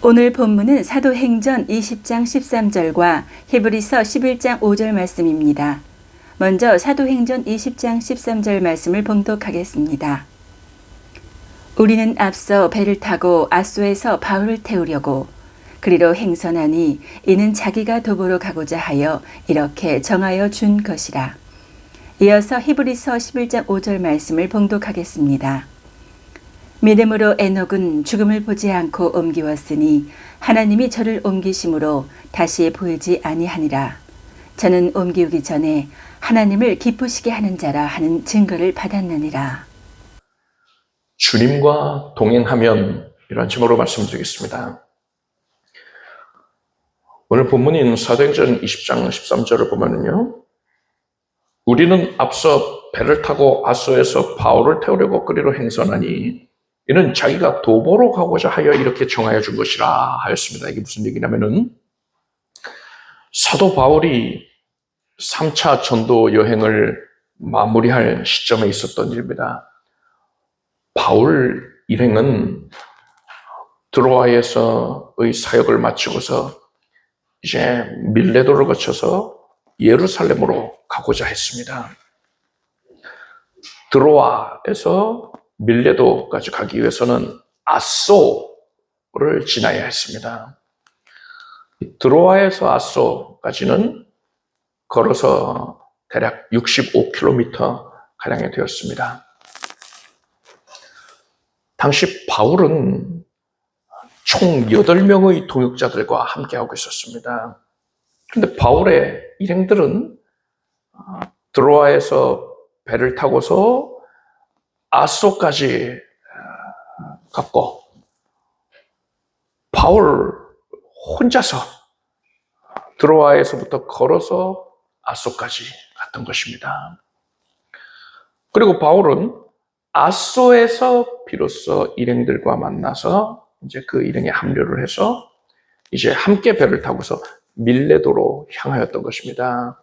오늘 본문은 사도행전 20장 13절과 히브리서 11장 5절 말씀입니다. 먼저 사도행전 20장 13절 말씀을 봉독하겠습니다. 우리는 앞서 배를 타고 앗소에서 바울을 태우려고 그리로 행선하니 이는 자기가 도보로 가고자 하여 이렇게 정하여 준 것이라. 이어서 히브리서 11장 5절 말씀을 봉독하겠습니다. 믿음으로 에녹은 죽음을 보지 않고 옮기웠으니 하나님이 저를 옮기심으로 다시 보이지 아니하니라. 저는 옮기우기 전에 하나님을 기쁘시게 하는 자라 하는 증거를 받았느니라. 주님과 동행하면 이런 제목으로 말씀드리겠습니다. 오늘 본문인 사도행전 20장 13절을 보면요, 우리는 앞서 배를 타고 앗소에서 바울을 태우려고 그리로 행선하니 이는 자기가 도보로 가고자 하여 이렇게 정하여 준 것이라 하였습니다. 이게 무슨 얘기냐면은 사도 바울이 3차 전도 여행을 마무리할 시점에 있었던 일입니다. 바울 일행은 드로아에서의 사역을 마치고서 이제 밀레도를 거쳐서 예루살렘으로 가고자 했습니다. 드로아에서 밀레도까지 가기 위해서는 앗소를 지나야 했습니다. 드로아에서 앗소까지는 걸어서 대략 65km 가량이 되었습니다. 당시 바울은 총 8명의 동역자들과 함께하고 있었습니다. 그런데 바울의 일행들은 드로아에서 배를 타고서 앗소까지 갔고 바울 혼자서 드로아에서부터 걸어서 앗소까지 갔던 것입니다. 그리고 바울은 앗소에서 비로소 일행들과 만나서 이제 그 일행에 합류를 해서 이제 함께 배를 타고서 밀레도로 향하였던 것입니다.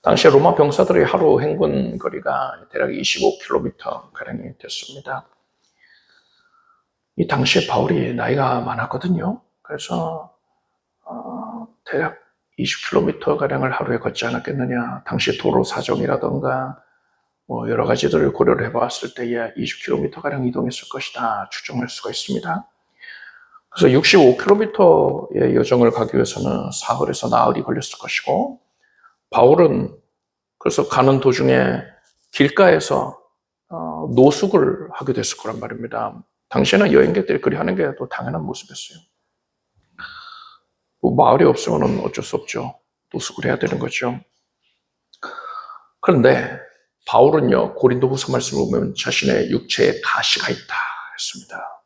당시에 로마 병사들의 하루 행군 거리가 대략 25km 가량이 됐습니다. 이 당시에 바울이 나이가 많았거든요. 그래서 대략 20km 가량을 하루에 걷지 않았겠느냐. 당시 도로 사정이라던가 여러 가지들을 고려를 해봤을 때에 20km 가량 이동했을 것이다 추정할 수가 있습니다. 그래서 65km의 여정을 가기 위해서는 사흘에서 나흘이 걸렸을 것이고, 바울은 그래서 가는 도중에 길가에서 노숙을 하게 됐을 거란 말입니다. 당시에는 여행객들이 그리 하는 게 또 당연한 모습이었어요. 마을이 없으면 어쩔 수 없죠. 노숙을 해야 되는 거죠. 그런데 바울은요, 고린도후서 말씀을 보면 자신의 육체에 가시가 있다 했습니다.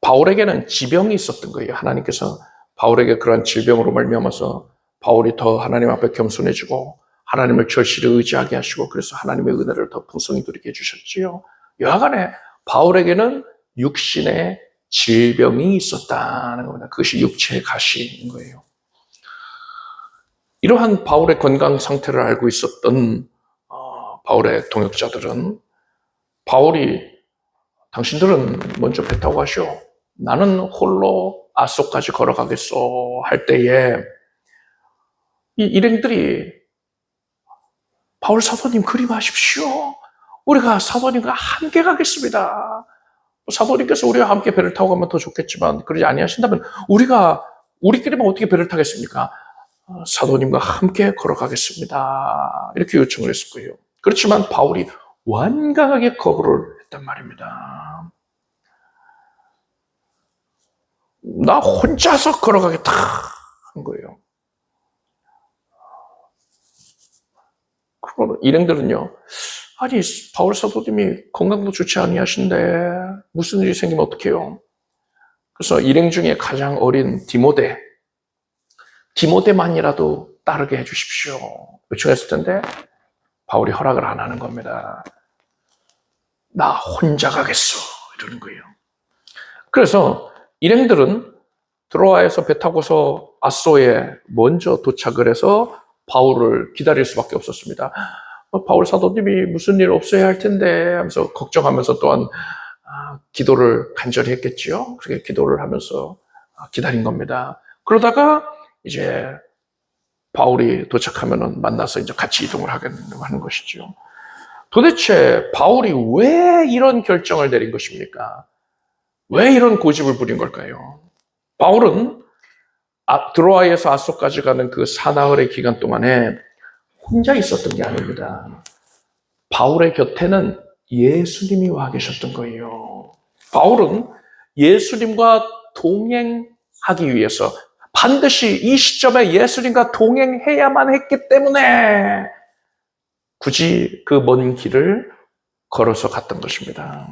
바울에게는 지병이 있었던 거예요. 하나님께서 바울에게 그러한 질병으로 말미암아서 바울이 더 하나님 앞에 겸손해지고 하나님을 절실히 의지하게 하시고 그래서 하나님의 은혜를 더 풍성히 누리게 해주셨지요. 여하간에 바울에게는 육신의 질병이 있었다는 겁니다. 그것이 육체의 가시인 거예요. 이러한 바울의 건강 상태를 알고 있었던 바울의 동역자들은 바울이 당신들은 먼저 배 타고 가시오. 나는 홀로 앗소까지 걸어가겠소 할 때에 이 일행들이 바울 사도님 그리 마십시오. 우리가 사도님과 함께 가겠습니다. 사도님께서 우리와 함께 배를 타고 가면 더 좋겠지만 그러지 아니하신다면 우리끼리만 어떻게 배를 타겠습니까? 사도님과 함께 걸어가겠습니다. 이렇게 요청을 했을 거예요. 그렇지만 바울이 완강하게 거부를 했단 말입니다. 나 혼자서 걸어가겠다 한 거예요. 그러면 일행들은요, 아니 바울 사도님이 건강도 좋지 아니하신데 무슨 일이 생기면 어떡해요? 그래서 일행 중에 가장 어린 디모데만이라도 따르게 해주십시오 요청했을 텐데 바울이 허락을 안 하는 겁니다. 나 혼자 가겠어 이러는 거예요. 그래서 일행들은 드로아에서 배 타고서 앗소에 먼저 도착을 해서 바울을 기다릴 수밖에 없었습니다. 바울 사도님이 무슨 일 없어야 할 텐데 하면서 걱정하면서 또한 기도를 간절히 했겠지요. 그렇게 기도를 하면서 기다린 겁니다. 그러다가 이제 바울이 도착하면은 만나서 이제 같이 이동을 하겠다고 하는 것이죠. 도대체 바울이 왜 이런 결정을 내린 것입니까? 왜 이런 고집을 부린 걸까요? 바울은 드로아에서 아소까지 가는 그 사나흘의 기간 동안에 혼자 있었던 게 아닙니다. 바울의 곁에는 예수님이 와 계셨던 거예요. 바울은 예수님과 동행하기 위해서 반드시 이 시점에 예수님과 동행해야만 했기 때문에 굳이 그 먼 길을 걸어서 갔던 것입니다.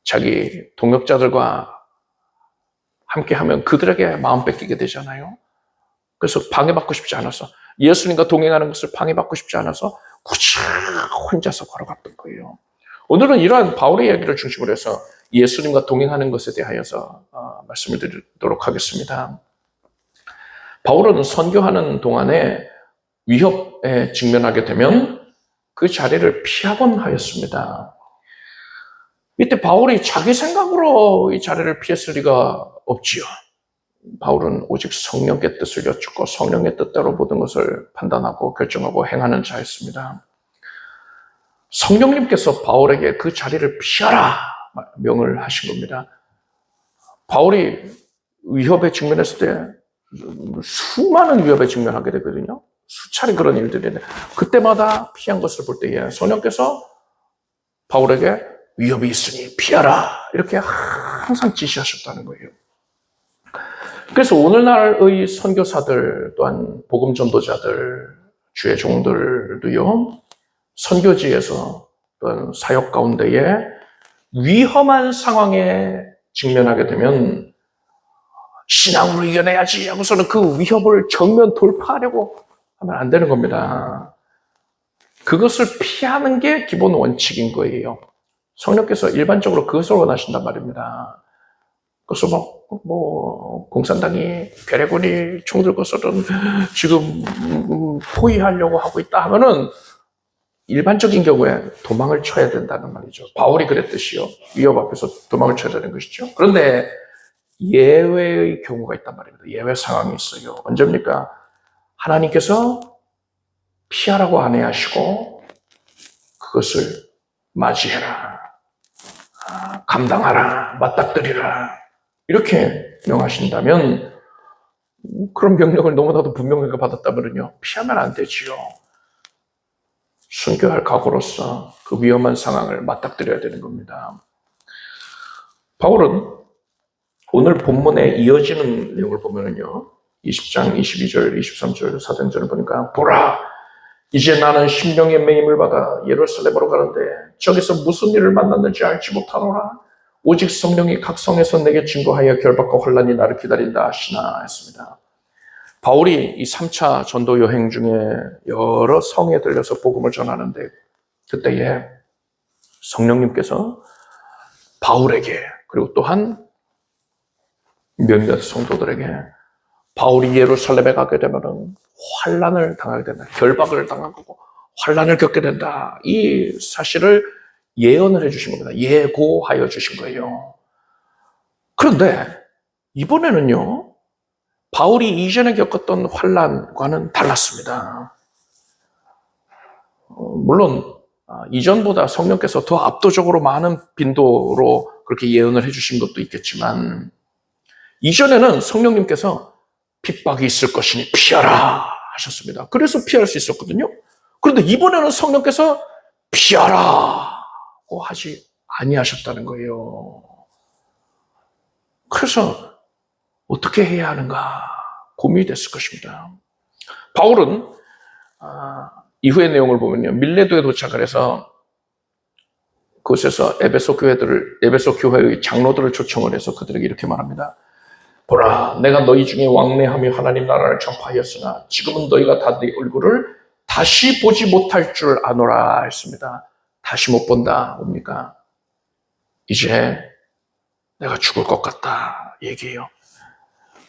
자기 동역자들과 함께하면 그들에게 마음 뺏기게 되잖아요. 그래서 방해받고 싶지 않아서, 예수님과 동행하는 것을 방해받고 싶지 않아서 굳이 혼자서 걸어갔던 거예요. 오늘은 이러한 바울의 이야기를 중심으로 해서 예수님과 동행하는 것에 대하여서 말씀을 드리도록 하겠습니다. 바울은 선교하는 동안에 위협에 직면하게 되면 그 자리를 피하곤 하였습니다. 이때 바울이 자기 생각으로 이 자리를 피했을 리가 없지요. 바울은 오직 성령의 뜻을 여쭙고 성령의 뜻대로 모든 것을 판단하고 결정하고 행하는 자였습니다. 성령님께서 바울에게 그 자리를 피하라 명을 하신 겁니다. 바울이 위협에 직면했을 때 수많은 위협에 직면하게 되거든요. 수차례 그런 일들이 있는데 그때마다 피한 것을 볼 때에 성령께서 바울에게 위협이 있으니 피하라 이렇게 항상 지시하셨다는 거예요. 그래서 오늘날의 선교사들 또한 복음 전도자들 주의 종들도요, 선교지에서 또한 사역 가운데에 위험한 상황에 직면하게 되면 신앙으로 이겨내야지 하고서는 그 위협을 정면 돌파하려고 하면 안 되는 겁니다. 그것을 피하는 게 기본 원칙인 거예요. 성령께서 일반적으로 그것을 원하신단 말입니다. 그래서 공산당이 괴뢰군이 총 들고서는 지금 포위하려고 하고 있다 하면은 일반적인 경우에 도망을 쳐야 된다는 말이죠. 바울이 그랬듯이요. 위협 앞에서 도망을 쳐야 되는 것이죠. 그런데 예외의 경우가 있단 말입니다. 예외 상황이 있어요. 언제입니까? 하나님께서 피하라고 안내하시고 그것을 맞이해라, 감당하라, 맞닥뜨리라 이렇게 명하신다면 그런 명령을 너무나도 분명하게 받았다면요 피하면 안 되지요. 순교할 각오로서 그 위험한 상황을 맞닥뜨려야 되는 겁니다. 바울은 오늘 본문에 이어지는 내용을 보면은요 20장 22절 23절 사도행전을 보니까 보라 이제 나는 심령의 매임을 받아 예루살렘으로 가는데 저기서 무슨 일을 만났는지 알지 못하노라. 오직 성령이 각 성에서 내게 증거하여 결박과 혼란이 나를 기다린다 하시나 했습니다. 바울이 이 3차 전도 여행 중에 여러 성에 들려서 복음을 전하는데 그때에 성령님께서 바울에게 그리고 또한 몇몇 성도들에게 바울이 예루살렘에 가게 되면 환란을 당하게 된다. 결박을 당하고 환란을 겪게 된다. 이 사실을 예언을 해주신 겁니다. 예고하여 주신 거예요. 그런데 이번에는요. 바울이 이전에 겪었던 환란과는 달랐습니다. 물론 이전보다 성령께서 더 압도적으로 많은 빈도로 그렇게 예언을 해주신 것도 있겠지만 이전에는 성령님께서 핍박이 있을 것이니 피하라 하셨습니다. 그래서 피할 수 있었거든요. 그런데 이번에는 성령께서 피하라고 하지 아니하셨다는 거예요. 그래서 어떻게 해야 하는가 고민이 됐을 것입니다. 바울은 이후의 내용을 보면요. 밀레도에 도착을 해서 그곳에서 에베소 교회의 장로들을 초청을 해서 그들에게 이렇게 말합니다. 보라, 내가 너희 중에 왕래하며 하나님 나라를 전파하였으나 지금은 너희가 다 네 얼굴을 다시 보지 못할 줄 아노라 했습니다. 다시 못 본다 뭡니까? 이제 내가 죽을 것 같다 얘기해요.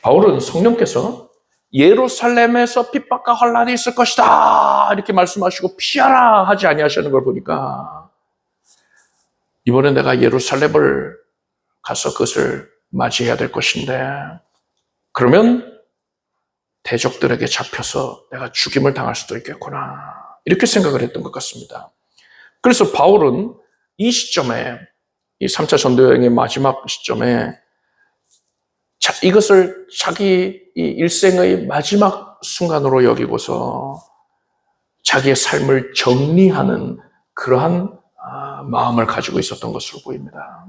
바울은 성령께서 예루살렘에서 핍박과 환란이 있을 것이다 이렇게 말씀하시고 피하라 하지 아니하시는 걸 보니까 이번에 내가 예루살렘을 가서 그것을 맞이해야 될 것인데 그러면 대적들에게 잡혀서 내가 죽임을 당할 수도 있겠구나. 이렇게 생각을 했던 것 같습니다. 그래서 바울은 이 시점에 이 3차 전도여행의 마지막 시점에 이것을 자기 이 일생의 마지막 순간으로 여기고서 자기의 삶을 정리하는 그러한 마음을 가지고 있었던 것으로 보입니다.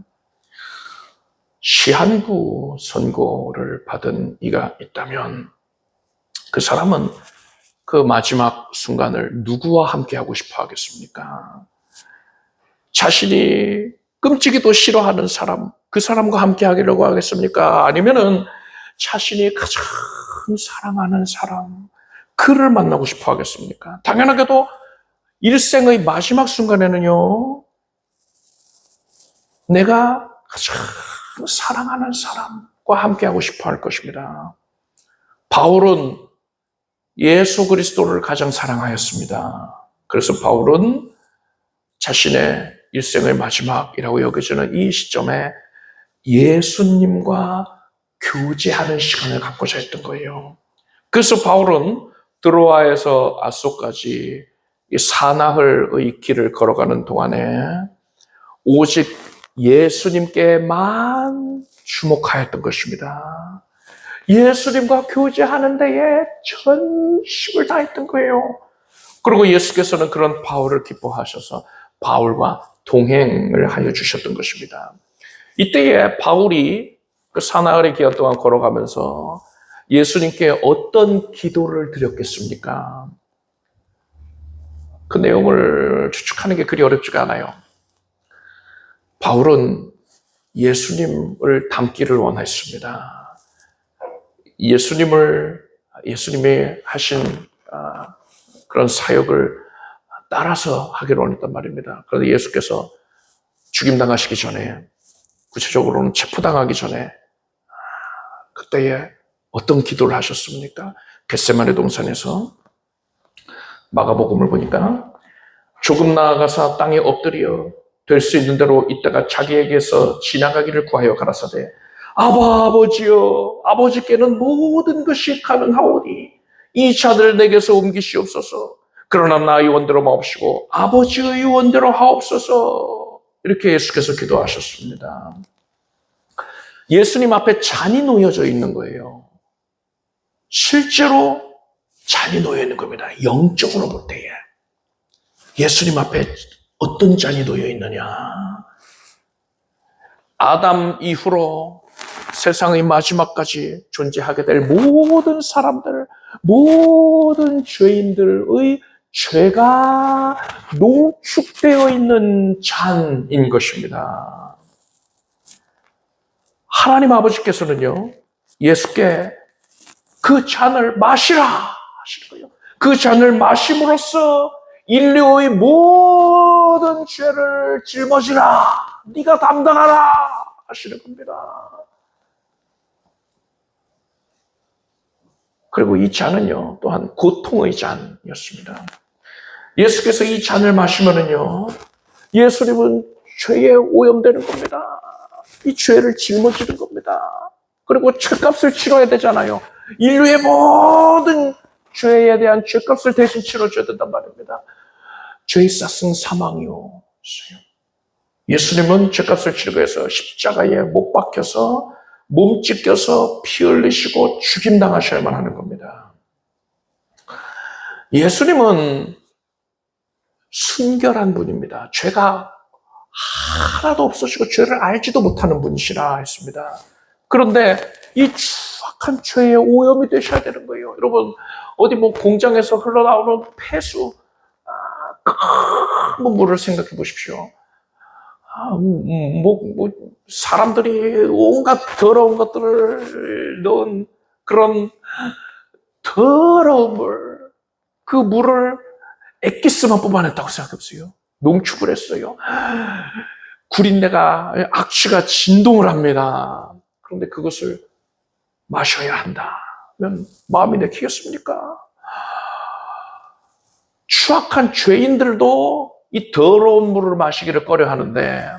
시한부 선고를 받은 이가 있다면 그 사람은 그 마지막 순간을 누구와 함께 하고 싶어 하겠습니까? 자신이 끔찍이도 싫어하는 사람, 그 사람과 함께 하려고 하겠습니까? 아니면은 자신이 가장 사랑하는 사람, 그를 만나고 싶어 하겠습니까? 당연하게도 일생의 마지막 순간에는요, 내가 가장 사랑하는 사람과 함께 하고 싶어 할 것입니다. 바울은 예수 그리스도를 가장 사랑하였습니다. 그래서 바울은 자신의 일생의 마지막이라고 여겨지는 이 시점에 예수님과 교제하는 시간을 갖고자 했던 거예요. 그래서 바울은 드로아에서 아소까지 이 사나흘의 길을 걸어가는 동안에 오직 예수님께만 주목하였던 것입니다. 예수님과 교제하는 데에 전심을 다했던 거예요. 그리고 예수께서는 그런 바울을 기뻐하셔서 바울과 동행을 하여 주셨던 것입니다. 이때에 바울이 그 사나흘의 기간 동안 걸어가면서 예수님께 어떤 기도를 드렸겠습니까? 그 내용을 추측하는 게 그리 어렵지가 않아요. 바울은 예수님을 닮기를 원했습니다. 예수님이 하신 그런 사역을 따라서 하기로 원했단 말입니다. 그런데 예수께서 죽임당하시기 전에, 구체적으로는 체포당하기 전에 그때에 어떤 기도를 하셨습니까? 겟세마네 동산에서 마가복음을 보니까 조금 나아가서 땅에 엎드려 될 수 있는 대로 있다가 자기에게서 지나가기를 구하여 가라사대 아버지여, 아버지께는 모든 것이 가능하오니 이 잔을 내게서 옮기시옵소서. 그러나 나의 원대로 마옵시고 아버지의 원대로 하옵소서. 이렇게 예수께서 기도하셨습니다. 예수님 앞에 잔이 놓여져 있는 거예요. 실제로 잔이 놓여 있는 겁니다. 영적으로 볼 때에. 예수님 앞에 어떤 잔이 놓여 있느냐. 아담 이후로 세상의 마지막까지 존재하게 될 모든 사람들, 모든 죄인들의 죄가 농축되어 있는 잔인 것입니다. 하나님 아버지께서는요, 예수께 그 잔을 마시라 하시는 거예요. 그 잔을 마심으로써 인류의 모든 죄를 짊어지라, 네가 담당하라 하시는 겁니다. 그리고 이 잔은요, 또한 고통의 잔이었습니다. 예수께서 이 잔을 마시면은요, 예수님은 죄에 오염되는 겁니다. 이 죄를 짊어지는 겁니다. 그리고 죄값을 치러야 되잖아요. 인류의 모든 죄에 대한 죄값을 대신 치러줘야 된단 말입니다. 죄의 쌌은 사망이요. 예수님은 죄값을 치르기 위해서 십자가에 못 박혀서 몸 찢겨서 피 흘리시고 죽임당하셔야만 하는 겁니다. 예수님은 순결한 분입니다. 죄가 하나도 없으시고 죄를 알지도 못하는 분이시라 했습니다. 그런데 이 추악한 죄에 오염이 되셔야 되는 거예요. 여러분, 어디 공장에서 흘러나오는 폐수, 큰 물을 생각해 보십시오. 사람들이 온갖 더러운 것들을 넣은 그런 더러운 물, 그 물을 엑기스만 뽑아냈다고 생각해 보세요. 농축을 했어요. 구린내가, 악취가 진동을 합니다. 그런데 그것을 마셔야 한다면 마음이 내키겠습니까? 추악한 죄인들도 이 더러운 물을 마시기를 꺼려 하는데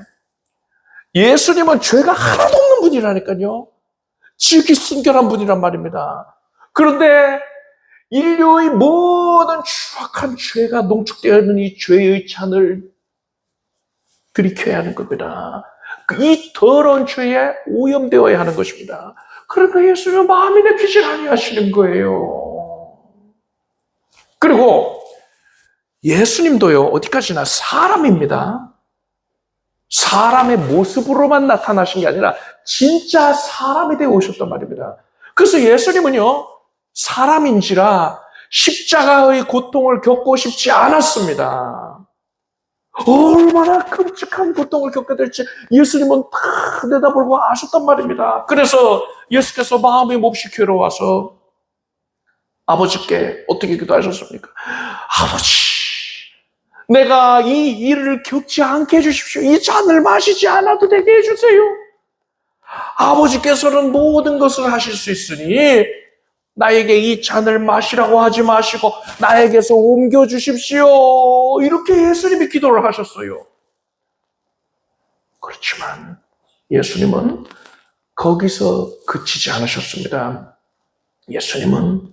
예수님은 죄가 하나도 없는 분이라니까요. 지극히 순결한 분이란 말입니다. 그런데 인류의 모든 추악한 죄가 농축되어 있는 이 죄의 잔을 들이켜야 하는 겁니다. 이 더러운 죄에 오염되어야 하는 것입니다. 그러니까 예수님은 마음이 내키질 아니하시는 거예요. 그리고 예수님도요, 어디까지나 사람입니다. 사람의 모습으로만 나타나신 게 아니라 진짜 사람이 되어 오셨단 말입니다. 그래서 예수님은요, 사람인지라 십자가의 고통을 겪고 싶지 않았습니다. 얼마나 끔찍한 고통을 겪게 될지 예수님은 다 내다보고 아셨단 말입니다. 그래서 예수께서 마음이 몹시 괴로워서 아버지께 어떻게 기도하셨습니까? 아버지, 내가 이 일을 겪지 않게 해주십시오. 이 잔을 마시지 않아도 되게 해주세요. 아버지께서는 모든 것을 하실 수 있으니 나에게 이 잔을 마시라고 하지 마시고 나에게서 옮겨주십시오. 이렇게 예수님이 기도를 하셨어요. 그렇지만 예수님은 거기서 그치지 않으셨습니다. 예수님은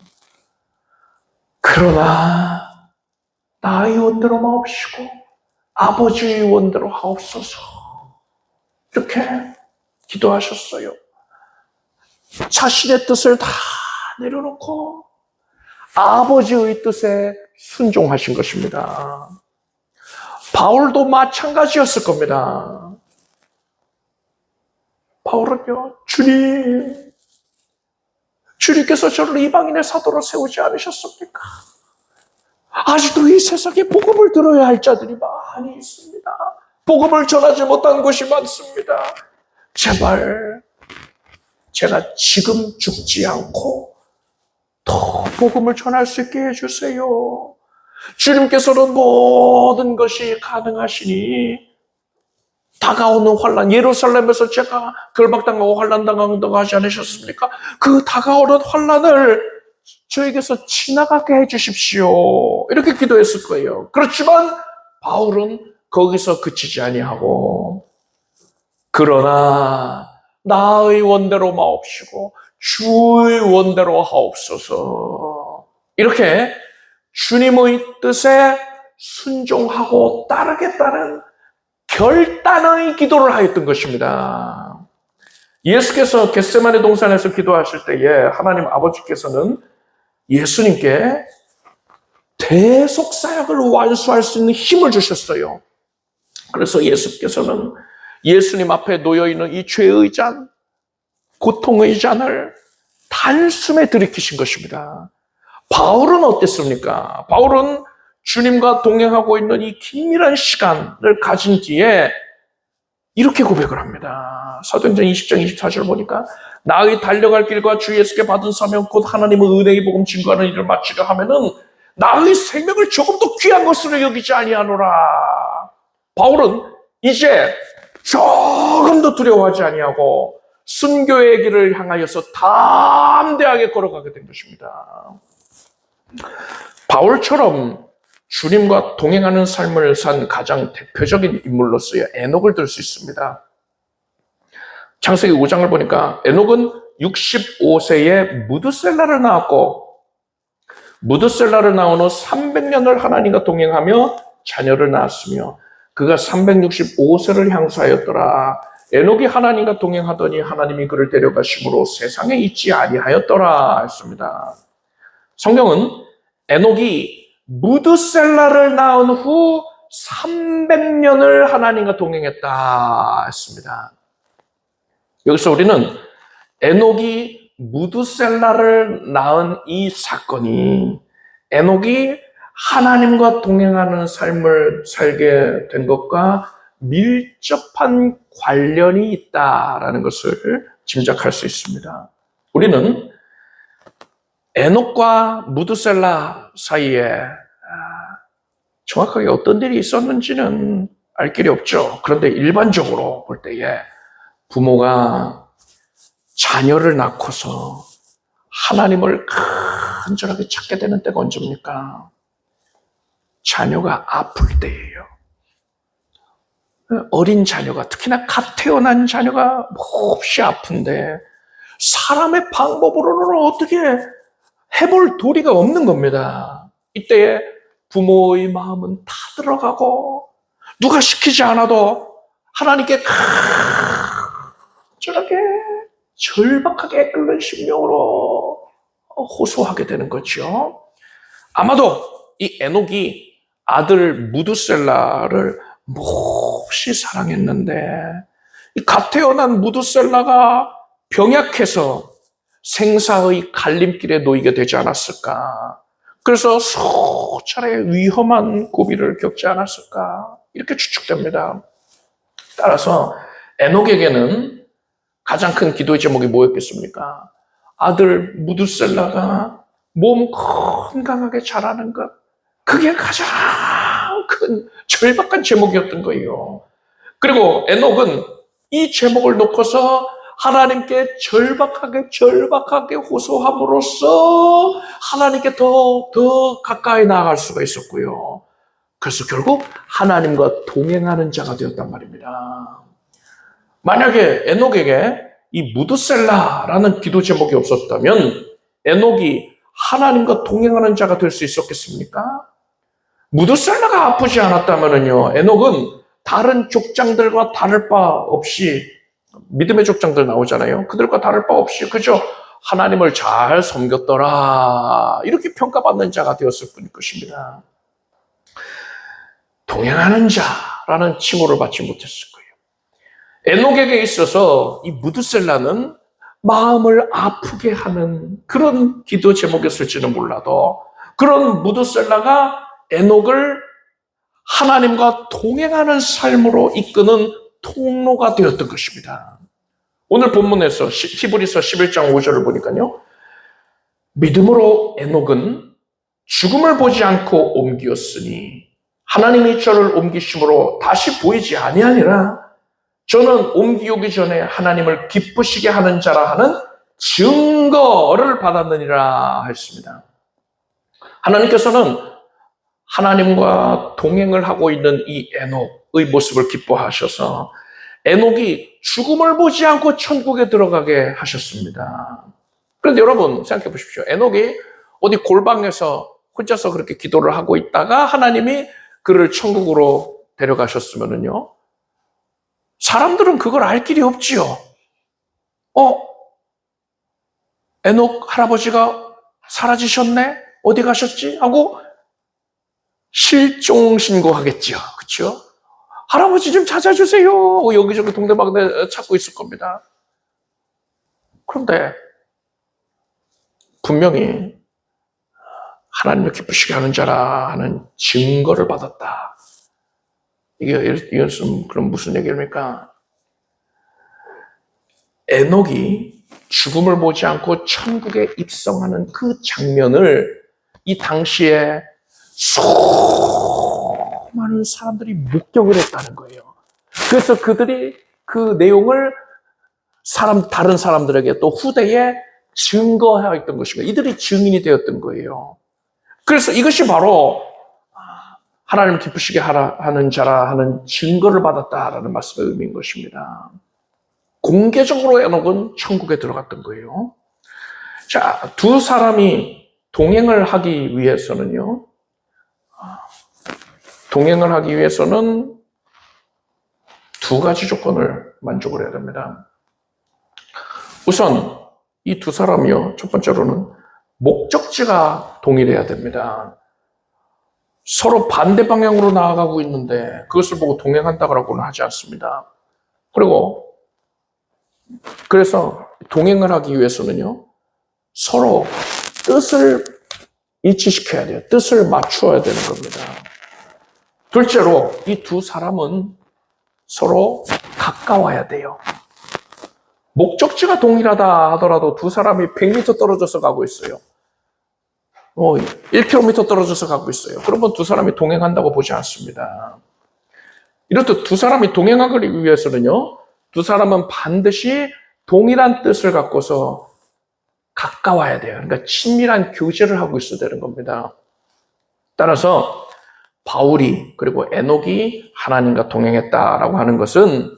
그러나 나의 원대로 마옵시고 아버지의 원대로 하옵소서, 이렇게 기도하셨어요. 자신의 뜻을 다 내려놓고 아버지의 뜻에 순종하신 것입니다. 바울도 마찬가지였을 겁니다. 바울은요, 주님께서 저를 이방인의 사도로 세우지 않으셨습니까? 아직도 이 세상에 복음을 들어야 할 자들이 많이 있습니다. 복음을 전하지 못한 곳이 많습니다. 제발 제가 지금 죽지 않고 더 복음을 전할 수 있게 해주세요. 주님께서는 모든 것이 가능하시니 다가오는 환난, 예루살렘에서 제가 결박당하고 환난당한다고 하지 않으셨습니까? 그 다가오는 환난을 저에게서 지나가게 해주십시오. 이렇게 기도했을 거예요. 그렇지만 바울은 거기서 그치지 아니하고 그러나 나의 원대로 마옵시고 주의 원대로 하옵소서, 이렇게 주님의 뜻에 순종하고 따르겠다는 결단의 기도를 하였던 것입니다. 예수께서 겟세마네 동산에서 기도하실 때에 하나님 아버지께서는 예수님께 대속사역을 완수할 수 있는 힘을 주셨어요. 그래서 예수께서는 예수님 앞에 놓여있는 이 죄의 잔, 고통의 잔을 단숨에 들이키신 것입니다. 바울은 어땠습니까? 바울은 주님과 동행하고 있는 이 긴밀한 시간을 가진 뒤에 이렇게 고백을 합니다. 사도행전 20장 24절 보니까 나의 달려갈 길과 주 예수께 받은 사명 곧 하나님의 은혜의 복음 증거하는 일을 마치려 하면은 나의 생명을 조금도 귀한 것으로 여기지 아니하노라. 바울은 이제 조금도 두려워하지 아니하고 순교의 길을 향하여서 담대하게 걸어가게 된 것입니다. 바울처럼 주님과 동행하는 삶을 산 가장 대표적인 인물로서의 에녹을 들 수 있습니다. 창세기 5장을 보니까 에녹은 65세에 무드셀라를 낳았고 무드셀라를 낳은 후 300년을 하나님과 동행하며 자녀를 낳았으며 그가 365세를 향수하였더라. 에녹이 하나님과 동행하더니 하나님이 그를 데려가심으로 세상에 있지 아니하였더라 했습니다. 성경은 에녹이 무드셀라를 낳은 후 300년을 하나님과 동행했다 했습니다. 여기서 우리는 에녹이 무드셀라를 낳은 이 사건이 에녹이 하나님과 동행하는 삶을 살게 된 것과 밀접한 관련이 있다라는 것을 짐작할 수 있습니다. 우리는 에녹과 무드셀라 사이에 정확하게 어떤 일이 있었는지는 알 길이 없죠. 그런데 일반적으로 볼 때에 부모가 자녀를 낳고서 하나님을 간절하게 찾게 되는 때가 언제입니까? 자녀가 아플 때예요. 어린 자녀가, 특히나 갓 태어난 자녀가 몹시 아픈데 사람의 방법으로는 어떻게 해볼 도리가 없는 겁니다. 이때에 부모의 마음은 다 들어가고 누가 시키지 않아도 하나님께 저렇게 절박하게 끓는 심령으로 호소하게 되는 거죠. 아마도 이 에녹이 아들 무두셀라를 몹시 사랑했는데 이 갓 태어난 무두셀라가 병약해서 생사의 갈림길에 놓이게 되지 않았을까. 그래서 수차례 위험한 고비를 겪지 않았을까. 이렇게 추측됩니다. 따라서 에녹에게는 가장 큰 기도의 제목이 뭐였겠습니까? 아들 무두셀라가 몸 건강하게 자라는 것. 그게 가장 큰 절박한 제목이었던 거예요. 그리고 에녹은 이 제목을 놓고서 하나님께 절박하게 호소함으로써 하나님께 더 가까이 나아갈 수가 있었고요. 그래서 결국 하나님과 동행하는 자가 되었단 말입니다. 만약에 에녹에게 이 무드셀라라는 기도 제목이 없었다면 에녹이 하나님과 동행하는 자가 될 수 있었겠습니까? 무드셀라가 아프지 않았다면요, 에녹은 다른 족장들과 다를 바 없이, 믿음의 족장들 나오잖아요. 그들과 다를 바 없이 그저 하나님을 잘 섬겼더라, 이렇게 평가받는 자가 되었을 뿐일 것입니다. 동행하는 자라는 칭호를 받지 못했을 거예요. 에녹에게 있어서 이 무드셀라는 마음을 아프게 하는 그런 기도 제목이었을지는 몰라도, 그런 무드셀라가 에녹을 하나님과 동행하는 삶으로 이끄는 통로가 되었던 것입니다. 오늘 본문에서 히브리서 11장 5절을 보니까요, 믿음으로 에녹은 죽음을 보지 않고 옮기었으니 하나님이 저를 옮기심으로 다시 보이지 아니하니라. 저는 옮기오기 전에 하나님을 기쁘시게 하는 자라 하는 증거를 받았느니라 했습니다. 하나님께서는 하나님과 동행을 하고 있는 이 에녹의 모습을 기뻐하셔서 에녹이 죽음을 보지 않고 천국에 들어가게 하셨습니다. 그런데 여러분 생각해 보십시오. 에녹이 어디 골방에서 혼자서 그렇게 기도를 하고 있다가 하나님이 그를 천국으로 데려가셨으면요, 사람들은 그걸 알 길이 없지요. 에녹 할아버지가 사라지셨네? 어디 가셨지? 하고 실종 신고하겠죠. 그렇죠? 할아버지 좀 찾아주세요. 여기저기 동네방네 찾고 있을 겁니다. 그런데 분명히 하나님을 기쁘시게 하는 자라 하는 증거를 받았다. 이것은 그럼 무슨 얘기입니까? 에녹이 죽음을 보지 않고 천국에 입성하는 그 장면을 이 당시에 수많은 사람들이 목격을 했다는 거예요. 그래서 그들이 그 내용을 다른 사람들에게 또 후대에 증거하였던 것입니다. 이들이 증인이 되었던 거예요. 그래서 이것이 바로 하나님 기쁘시게 하는 자라 하는 증거를 받았다라는 말씀의 의미인 것입니다. 공개적으로 에녹은 천국에 들어갔던 거예요. 자, 두 사람이 동행을 하기 위해서는 두 가지 조건을 만족을 해야 됩니다. 우선 이 두 사람이요, 첫 번째로는 목적지가 동일해야 됩니다. 서로 반대 방향으로 나아가고 있는데 그것을 보고 동행한다고는 하지 않습니다. 그래서 동행을 하기 위해서는요, 서로 뜻을 일치시켜야 돼요. 뜻을 맞추어야 되는 겁니다. 둘째로 이 두 사람은 서로 가까워야 돼요. 목적지가 동일하다 하더라도 두 사람이 100m 떨어져서 가고 있어요. 1km 떨어져서 가고 있어요. 그러면 두 사람이 동행한다고 보지 않습니다. 이렇듯 두 사람이 동행하기 위해서는요, 두 사람은 반드시 동일한 뜻을 갖고서 가까워야 돼요. 그러니까 친밀한 교제를 하고 있어야 되는 겁니다. 따라서 바울이 그리고 에녹이 하나님과 동행했다라고 하는 것은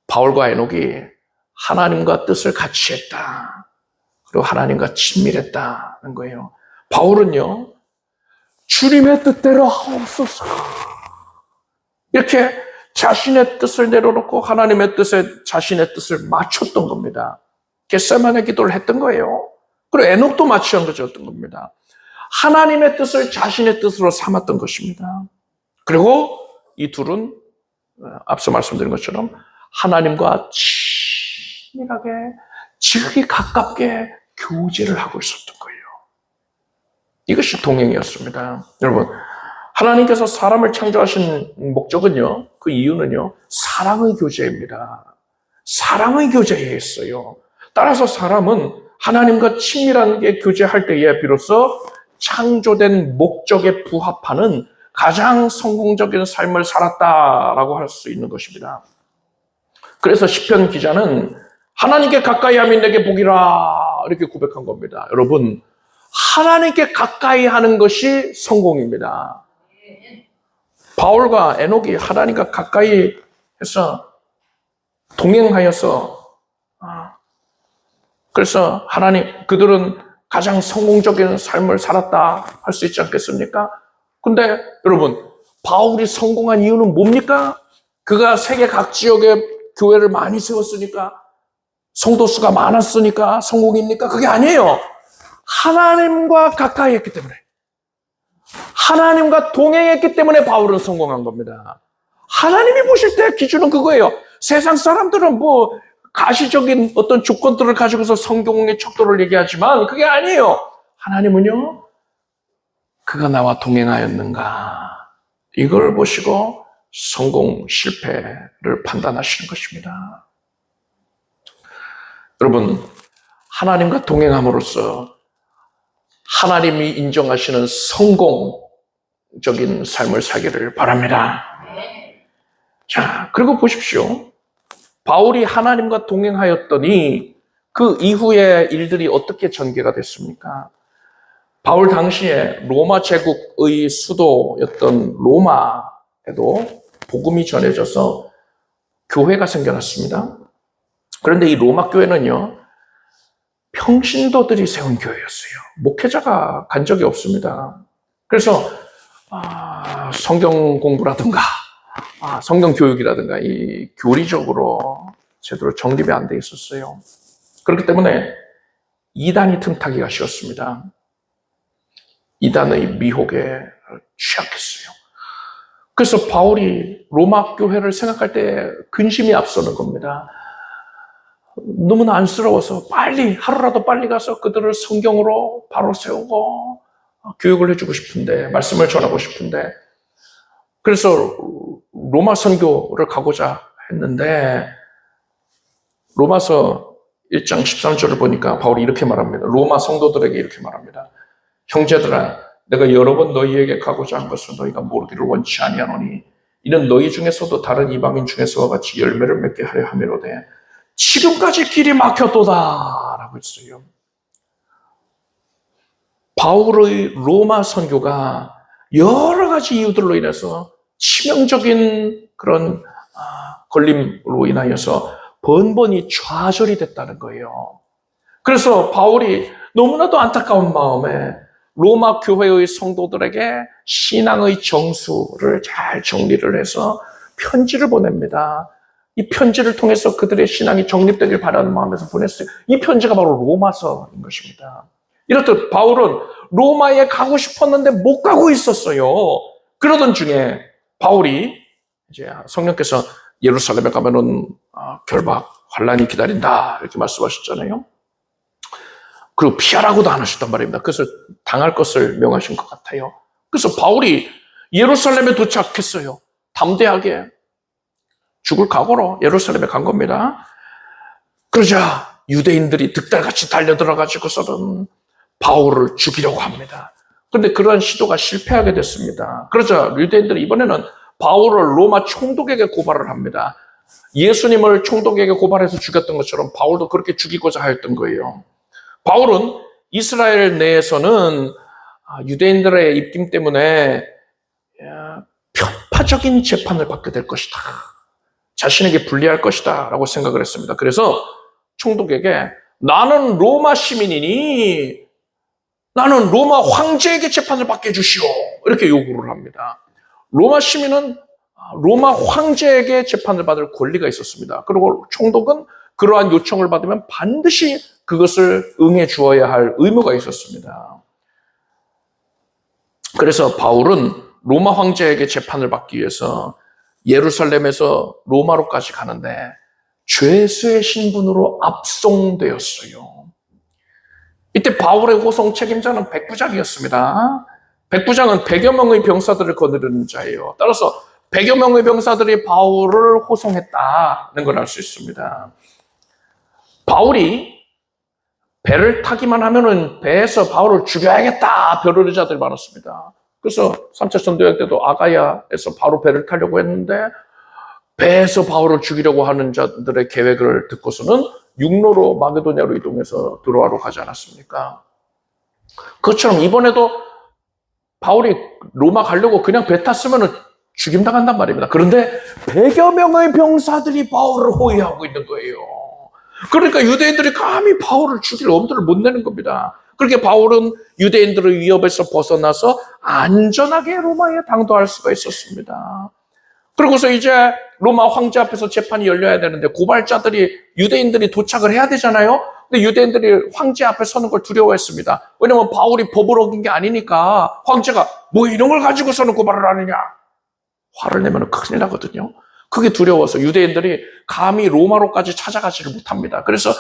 바울과 에녹이 하나님과 뜻을 같이 했다. 그리고 하나님과 친밀했다는 거예요. 바울은요, 주님의 뜻대로 하옵소서. 이렇게 자신의 뜻을 내려놓고 하나님의 뜻에 자신의 뜻을 맞췄던 겁니다. 겟세마네 기도를 했던 거예요. 그리고 에녹도 마찬가지였던 겁니다. 하나님의 뜻을 자신의 뜻으로 삼았던 것입니다. 그리고 이 둘은 앞서 말씀드린 것처럼 하나님과 친밀하게 지극히 가깝게 교제를 하고 있었던 거예요. 이것이 동행이었습니다. 여러분, 하나님께서 사람을 창조하신 목적은요, 그 이유는요, 사랑의 교제입니다. 사랑의 교제에 있어요. 따라서 사람은 하나님과 친밀하게 교제할 때에 비로소 창조된 목적에 부합하는 가장 성공적인 삶을 살았다라고 할 수 있는 것입니다. 그래서 시편 기자는 하나님께 가까이 함이 내게 복이라 이렇게 고백한 겁니다. 여러분, 하나님께 가까이 하는 것이 성공입니다. 바울과 에녹이 하나님과 가까이 해서 동행하여서 그래서 그들은 가장 성공적인 삶을 살았다 할 수 있지 않겠습니까? 근데 여러분, 바울이 성공한 이유는 뭡니까? 그가 세계 각 지역에 교회를 많이 세웠으니까, 성도 수가 많았으니까 성공입니까? 그게 아니에요. 하나님과 가까이 했기 때문에, 하나님과 동행했기 때문에 바울은 성공한 겁니다. 하나님이 보실 때 기준은 그거예요. 세상 사람들은 뭐 가시적인 어떤 조건들을 가지고서 성공의 척도를 얘기하지만 그게 아니에요. 하나님은요, 그가 나와 동행하였는가, 이걸 보시고 성공, 실패를 판단하시는 것입니다. 여러분, 하나님과 동행함으로써 하나님이 인정하시는 성공적인 삶을 살기를 바랍니다. 자, 그리고 보십시오. 바울이 하나님과 동행하였더니 그 이후의 일들이 어떻게 전개가 됐습니까? 바울 당시에 로마 제국의 수도였던 로마에도 복음이 전해져서 교회가 생겨났습니다. 그런데 이 로마 교회는요, 평신도들이 세운 교회였어요. 목회자가 간 적이 없습니다. 그래서 성경 공부라든가 성경 교육이라든가 이 교리적으로 제대로 정립이 안 돼 있었어요. 그렇기 때문에 이단이 틈타기가 쉬웠습니다. 이단의 미혹에 취약했어요. 그래서 바울이 로마 교회를 생각할 때 근심이 앞서는 겁니다. 너무나 안쓰러워서 빨리, 하루라도 빨리 가서 그들을 성경으로 바로 세우고 교육을 해주고 싶은데, 말씀을 전하고 싶은데, 그래서 로마 선교를 가고자 했는데, 로마서 1장 13절을 보니까 바울이 이렇게 말합니다. 로마 성도들에게 이렇게 말합니다. 형제들아, 내가 여러 번 너희에게 가고자 한 것을 너희가 모르기를 원치 아니하노니 이는 너희 중에서도 다른 이방인 중에서와 같이 열매를 맺게 하려 함이로되 지금까지 길이 막혔도다 라고 했어요. 바울의 로마 선교가 여러 가지 이유들로 인해서 치명적인 그런 걸림으로 인하여서 번번이 좌절이 됐다는 거예요. 그래서 바울이 너무나도 안타까운 마음에 로마 교회의 성도들에게 신앙의 정수를 잘 정리를 해서 편지를 보냅니다. 이 편지를 통해서 그들의 신앙이 정립되길 바라는 마음에서 보냈어요. 이 편지가 바로 로마서인 것입니다. 이렇듯 바울은 로마에 가고 싶었는데 못 가고 있었어요. 그러던 중에 바울이 이제 성령께서 예루살렘에 가면은 결박, 환란이 기다린다 이렇게 말씀하셨잖아요. 그리고 피하라고도 안 하셨단 말입니다. 그래서 당할 것을 명하신 것 같아요. 그래서 바울이 예루살렘에 도착했어요. 담대하게 죽을 각오로 예루살렘에 간 겁니다. 그러자 유대인들이 득달같이 달려들어가지고서는 바울을 죽이려고 합니다. 그런데 그러한 시도가 실패하게 됐습니다. 그러자 유대인들이 이번에는 바울을 로마 총독에게 고발을 합니다. 예수님을 총독에게 고발해서 죽였던 것처럼 바울도 그렇게 죽이고자 하였던 거예요. 바울은 이스라엘 내에서는 유대인들의 입김 때문에 이타적인 재판을 받게 될 것이다. 자신에게 불리할 것이다 라고 생각을 했습니다. 그래서 총독에게 나는 로마 시민이니 나는 로마 황제에게 재판을 받게 해주시오. 이렇게 요구를 합니다. 로마 시민은 로마 황제에게 재판을 받을 권리가 있었습니다. 그리고 총독은 그러한 요청을 받으면 반드시 그것을 응해 주어야 할 의무가 있었습니다. 그래서 바울은 로마 황제에게 재판을 받기 위해서 예루살렘에서 로마로까지 가는데 죄수의 신분으로 압송되었어요. 이때 바울의 호송 책임자는 백부장이었습니다. 백부장은 100여 명의 병사들을 거느리는 자예요. 따라서 100여 명의 병사들이 바울을 호송했다는 걸 알 수 있습니다. 바울이 배를 타기만 하면은 배에서 바울을 죽여야겠다 벼르는 자들이 많았습니다. 그래서 3차 전도여행 때도 아가야에서 바로 배를 타려고 했는데 배에서 바울을 죽이려고 하는 자들의 계획을 듣고서는 육로로 마게도냐로 이동해서 드로아로 가지 않았습니까? 그것처럼 이번에도 바울이 로마 가려고 그냥 배 탔으면 죽임당한단 말입니다. 그런데 100여 명의 병사들이 바울을 호위하고 있는 거예요. 그러니까 유대인들이 감히 바울을 죽일 엄두를 못 내는 겁니다. 그렇게 바울은 유대인들의 위협에서 벗어나서 안전하게 로마에 당도할 수가 있었습니다. 그러고서 이제 로마 황제 앞에서 재판이 열려야 되는데 고발자들이 유대인들이 도착을 해야 되잖아요. 근데 유대인들이 황제 앞에 서는 걸 두려워했습니다. 왜냐면 바울이 법을 어긴 게 아니니까 황제가 뭐 이런 걸 가지고서는 고발을 하느냐. 화를 내면 큰일 나거든요. 그게 두려워서 유대인들이 감히 로마로까지 찾아가지를 못합니다. 그래서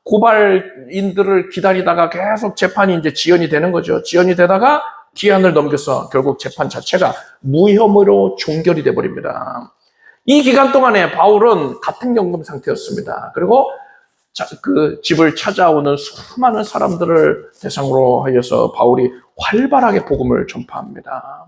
고발인들을 기다리다가 계속 재판이 이제 지연이 되는 거죠. 지연이 되다가 기한을 넘겨서 결국 재판 자체가 무혐의로 종결이 돼버립니다. 이 기간 동안에 바울은 가택연금 상태였습니다. 그리고 그 집을 찾아오는 수많은 사람들을 대상으로 하여서 바울이 활발하게 복음을 전파합니다.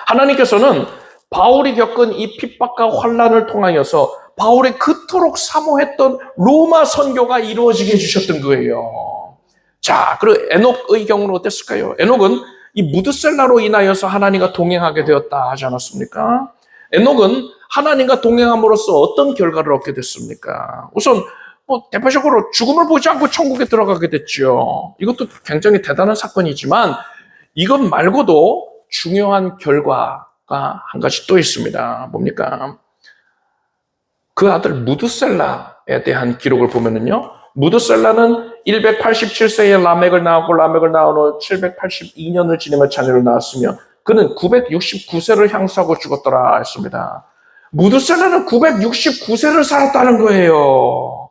하나님께서는 바울이 겪은 이 핍박과 환난을 통하여서 바울이 그토록 사모했던 로마 선교가 이루어지게 해주셨던 거예요. 자, 그리고 에녹의 경우는 어땠을까요? 에녹은 이 무드셀라로 인하여서 하나님과 동행하게 되었다 하지 않았습니까? 에녹은 하나님과 동행함으로써 어떤 결과를 얻게 됐습니까? 우선 대표적으로 죽음을 보지 않고 천국에 들어가게 됐죠. 이것도 굉장히 대단한 사건이지만 이것 말고도 중요한 결과가 한 가지 또 있습니다. 뭡니까? 그 아들 무드셀라에 대한 기록을 보면은요, 무드셀라는 187세에 라멕을 낳았고 라멕을 낳은 후 782년을 지내며 자녀를 낳았으며 그는 969세를 향수하고 죽었더라 했습니다. 무드셀라는 969세를 살았다는 거예요.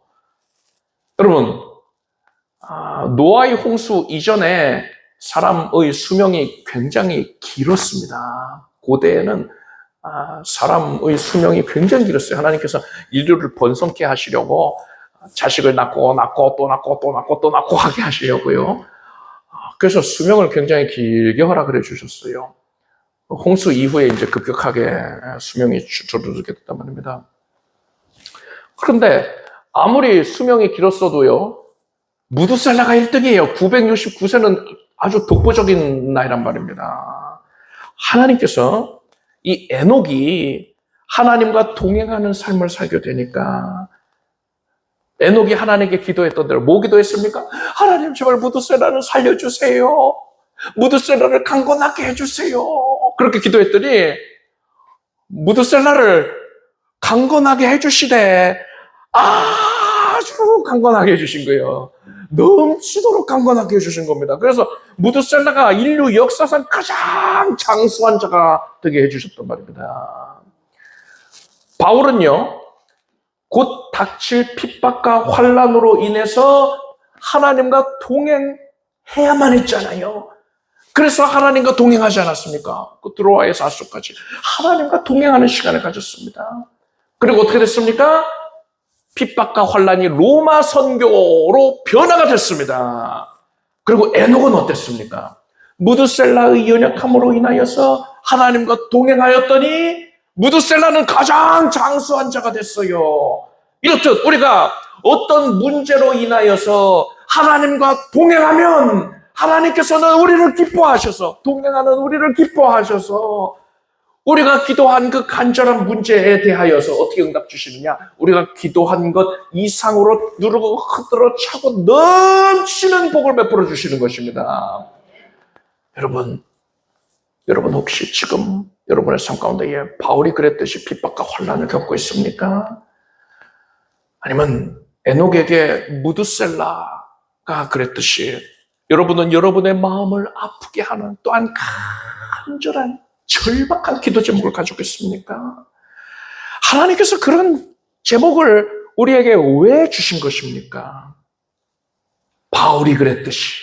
여러분, 노아의 홍수 이전에 사람의 수명이 굉장히 길었습니다. 고대에는 사람의 수명이 굉장히 길었어요. 하나님께서 인류를 번성케 하시려고 자식을 낳고 또 낳고 하게 하시려고요. 그래서 수명을 굉장히 길게 허락을 해주셨어요. 홍수 이후에 이제 급격하게 수명이 줄어들게 됐단 말입니다. 그런데 아무리 수명이 길었어도요, 무드셀라가 1등이에요. 969세는 아주 독보적인 나이란 말입니다. 하나님께서 이 에녹이 하나님과 동행하는 삶을 살게 되니까 에녹이 하나님께 기도했던 대로 뭐 기도했습니까? 하나님 제발 무드셀라를 살려주세요. 무드셀라를 강건하게 해주세요. 그렇게 기도했더니 무드셀라를 강건하게 해주시되 아주 강건하게 해주신 거예요. 넘치도록 강건하게 해주신 겁니다. 그래서 무드셀라가 인류 역사상 가장 장수한 자가 되게 해주셨단 말입니다. 바울은요, 곧 닥칠 핍박과 환난으로 인해서 하나님과 동행해야만 했잖아요. 그래서 하나님과 동행하지 않았습니까? 그 드로아에서 아소까지 하나님과 동행하는 시간을 가졌습니다. 그리고 어떻게 됐습니까? 핍박과 환난이 로마 선교로 변화가 됐습니다. 그리고 에녹은 어땠습니까? 무드셀라의 연약함으로 인하여서 하나님과 동행하였더니 무드셀라는 가장 장수한 자가 됐어요. 이렇듯 우리가 어떤 문제로 인하여서 하나님과 동행하면 하나님께서는 우리를 기뻐하셔서 동행하는 우리를 기뻐하셔서 우리가 기도한 그 간절한 문제에 대하여서 어떻게 응답 주시느냐? 우리가 기도한 것 이상으로 누르고 흔들어 차고 넘치는 복을 베풀어 주시는 것입니다. 여러분 혹시 지금 여러분의 삶 가운데에 바울이 그랬듯이 핍박과 환난을 겪고 있습니까? 아니면 에녹에게 무드셀라가 그랬듯이 여러분은 여러분의 마음을 아프게 하는 또한 간절한 절박한 기도 제목을 가지고 있습니까? 하나님께서 그런 제목을 우리에게 왜 주신 것입니까? 바울이 그랬듯이,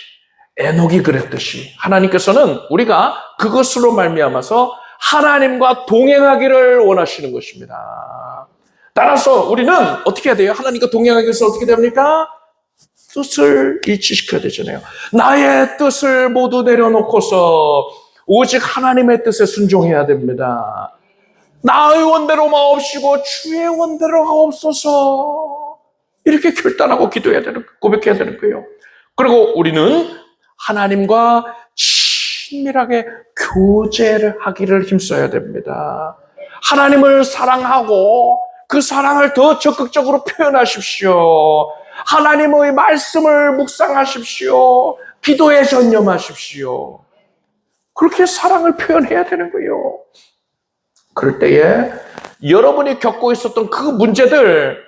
에녹이 그랬듯이 하나님께서는 우리가 그것으로 말미암아서 하나님과 동행하기를 원하시는 것입니다. 따라서 우리는 어떻게 해야 돼요? 하나님과 동행하기 위해서 어떻게 됩니까? 뜻을 일치시켜야 되잖아요. 나의 뜻을 모두 내려놓고서 오직 하나님의 뜻에 순종해야 됩니다. 나의 원대로 마옵시고 주의 원대로 하옵소서. 이렇게 결단하고 기도해야 되는, 고백해야 되는 거예요. 그리고 우리는 하나님과 친밀하게 교제를 하기를 힘써야 됩니다. 하나님을 사랑하고 그 사랑을 더 적극적으로 표현하십시오. 하나님의 말씀을 묵상하십시오. 기도에 전념하십시오. 그렇게 사랑을 표현해야 되는 거예요. 그럴 때에 여러분이 겪고 있었던 그 문제들,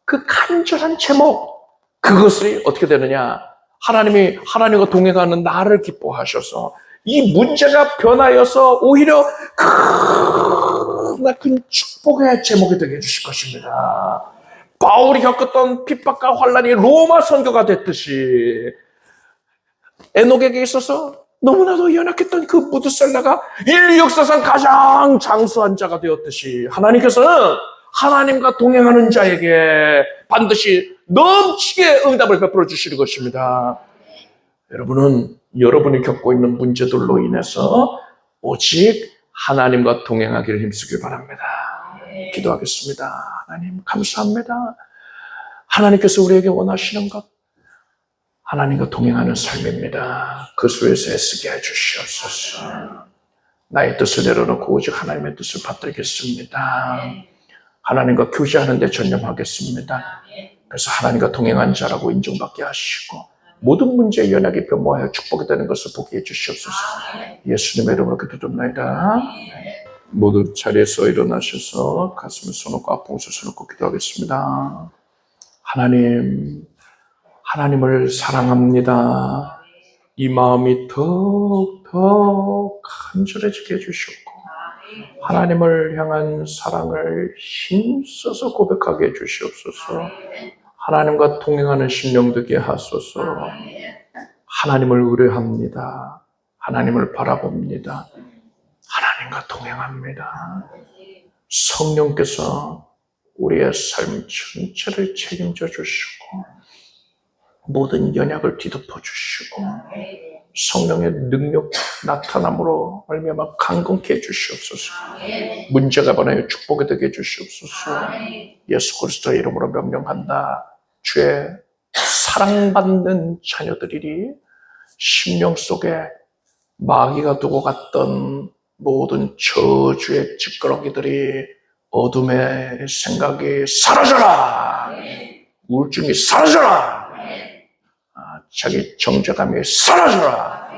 그 간절한 제목, 그것이 어떻게 되느냐? 하나님이 하나님과 동행하는 나를 기뻐하셔서 이 문제가 변하여서 오히려 큰 축복의 제목이 되게 해주실 것입니다. 바울이 겪었던 핍박과 환난이 로마 선교가 됐듯이 에녹에게 있어서 너무나도 연약했던 그 무드셀라가 인류 역사상 가장 장수한 자가 되었듯이 하나님께서는 하나님과 동행하는 자에게 반드시 넘치게 응답을 베풀어 주시는 것입니다. 여러분은 여러분이 겪고 있는 문제들로 인해서 오직 하나님과 동행하기를 힘쓰길 바랍니다. 기도하겠습니다. 하나님 감사합니다. 하나님께서 우리에게 원하시는 것 하나님과 동행하는 삶입니다. 그 수에서 애쓰게 해주시옵소서. 나의 뜻을 내려놓고 오직 하나님의 뜻을 받들겠습니다. 하나님과 교제하는 데 전념하겠습니다. 그래서 하나님과 동행한 자라고 인정받게 하시고 모든 문제의 연약이 변모하여 축복이 되는 것을 보게 해주시옵소서. 예수님의 이름으로 기도드립니다. 모두 자리에서 일어나셔서 가슴에 손놓고 앞봉수 손놓고 기도하겠습니다. 하나님을 사랑합니다. 이 마음이 더욱 간절해지게 해주셨고 하나님을 향한 사랑을 힘써서 고백하게 해주시옵소서. 하나님과 동행하는 심령 되게 하소서. 하나님을 의뢰합니다. 하나님을 바라봅니다. 하나님과 동행합니다. 성령께서 우리의 삶 전체를 책임져 주시고 모든 연약을 뒤덮어 주시고 성령의 능력 나타남으로 말미암아 강건케 해주시옵소서. 문제가 변하여 축복이 되게 해주시옵소서. 예수 그리스도의 이름으로 명령한다. 주의 사랑받는 자녀들이리 심령 속에 마귀가 두고 갔던 모든 저주의 찌꺼러기들이 어둠의 생각이 사라져라. 우울증이 사라져라. 자기 정죄감이 사라져라.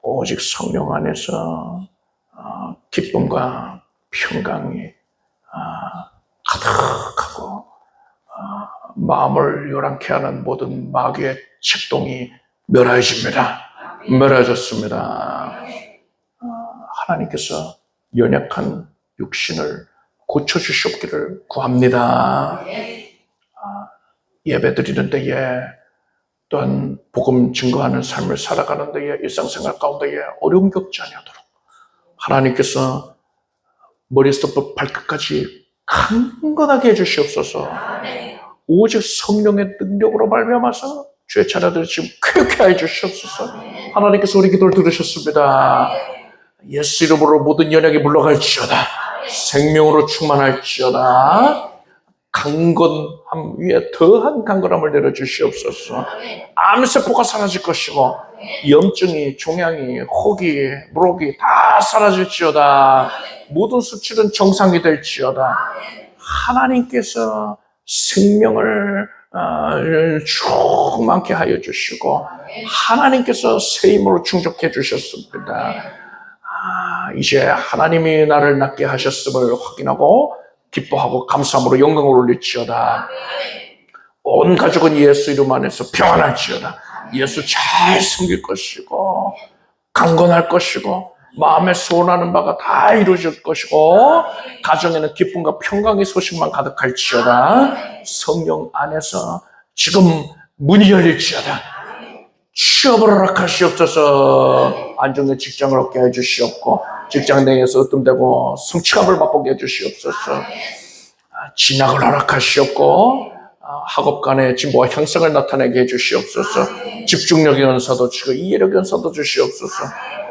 오직 성령 안에서 기쁨과 평강이 가득하고 마음을 요란케 하는 모든 마귀의 책동이 멸해집니다. 멸해졌습니다. 하나님께서 연약한 육신을 고쳐주시옵기를 구합니다. 예배드리는 데에 또한 복음 증거하는 삶을 살아가는 데에 일상생활 가운데에 어려움 겪지 아니하도록 하나님께서 머리부터 발끝까지 강건하게 해주시옵소서. 오직 성령의 능력으로 말미암아서 주의 자녀들을 지금 쾌쾌하게 해주시옵소서. 하나님께서 우리 기도를 들으셨습니다. 예수 이름으로 모든 연약이 물러갈지어다. 생명으로 충만할지어다. 강건함 위에 더한 강건함을 내려주시옵소서. 암세포가 사라질 것이고 염증이, 종양이, 혹이, 물혹이 다 사라질지어다. 모든 수치는 정상이 될지어다. 하나님께서 생명을 충만케 하여 주시고 하나님께서 새 힘으로 충족해 주셨습니다. 이제 하나님이 나를 낫게 하셨음을 확인하고 기뻐하고 감사함으로 영광을 올릴지어다. 온 가족은 예수 이름 안에서 평안할지어다. 예수 잘 섬길 것이고 강건할 것이고 마음에 소원하는 바가 다 이루어질 것이고 가정에는 기쁨과 평강의 소식만 가득할지어다. 성령 안에서 지금 문이 열릴지어다. 취업을 허락하시옵소서. 안정된 직장을 얻게 해주시옵고 직장 내에서 으뜸되고 성취감을 맛보게 해주시옵소서. 진학을 허락하시옵고 학업 간의 진보와 향상을 나타내게 해주시옵소서. 집중력의 연사도 주시고 이해력의 연사도 주시옵소서.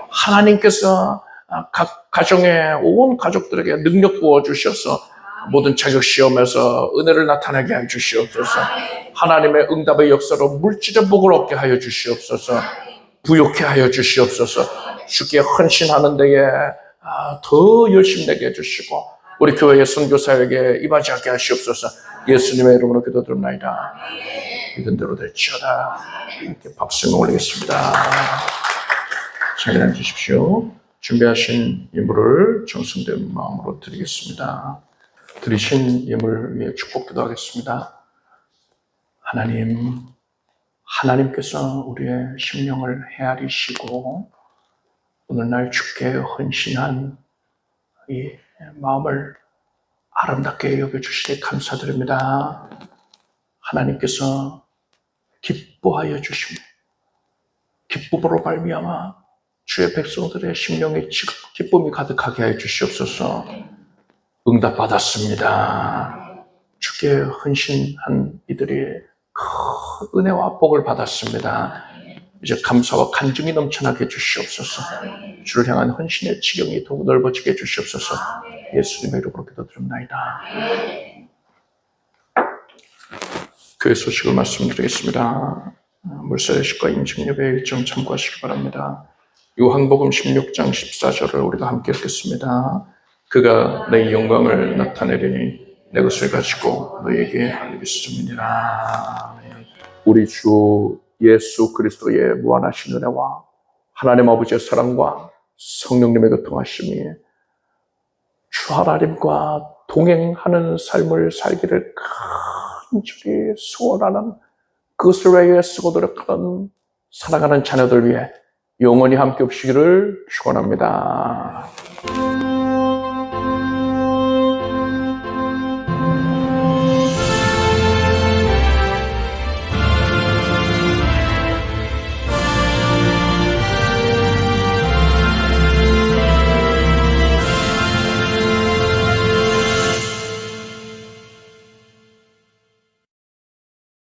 하나님께서 각 가정의 온 가족들에게 능력 부어주셔서 모든 자격시험에서 은혜를 나타내게 해주시옵소서. 하나님의 응답의 역사로 물질의 복을 얻게 하여 주시옵소서. 부욕해 하여 주시옵소서. 주께 헌신하는 데에 더 열심히 내게 해주시고 우리 교회의 선교사에게 임하게 하시옵소서. 예수님의 이름으로 기도드립니다. 믿은 대로 될지어다. 이렇게 박수를 올리겠습니다. 잘 앉으십시오. 준비하신 예물을 정성된 마음으로 드리겠습니다. 드리신 예물 위해 축복 기도하겠습니다. 하나님께서 우리의 심령을 헤아리시고 오늘날 주께 헌신한 이 마음을 아름답게 여겨주시니 감사드립니다. 하나님께서 기뻐하여 주시며 기쁨으로 말미암아 주의 백성들의 심령에 기쁨이 가득하게 하여 주시옵소서. 응답받았습니다. 주께 헌신한 이들이 큰 은혜와 복을 받았습니다. 이제 감사와 간증이 넘쳐나게 해주시옵소서. 주를 향한 헌신의 지경이 더욱 넓어지게 해주시옵소서. 예수님의 이름으로 기도드립니다. 교회 소식을 말씀드리겠습니다. 물세례식과 임직예배 일정 참고하시기 바랍니다. 요한복음 16장 14절을 우리가 함께 읽겠습니다. 그가 내 영광을 나타내리니 내 것을 가지고 너에게 알리겠습니다. 우리 주 예수 그리스도의 무한하신 은혜와 하나님 아버지의 사랑과 성령님의 교통하심이 주 하나님과 동행하는 삶을 살기를 간절히 소원하는 그것을 위해 쓰고 노력하는 사랑하는 자녀들 위해 영원히 함께 없시기를 축원합니다.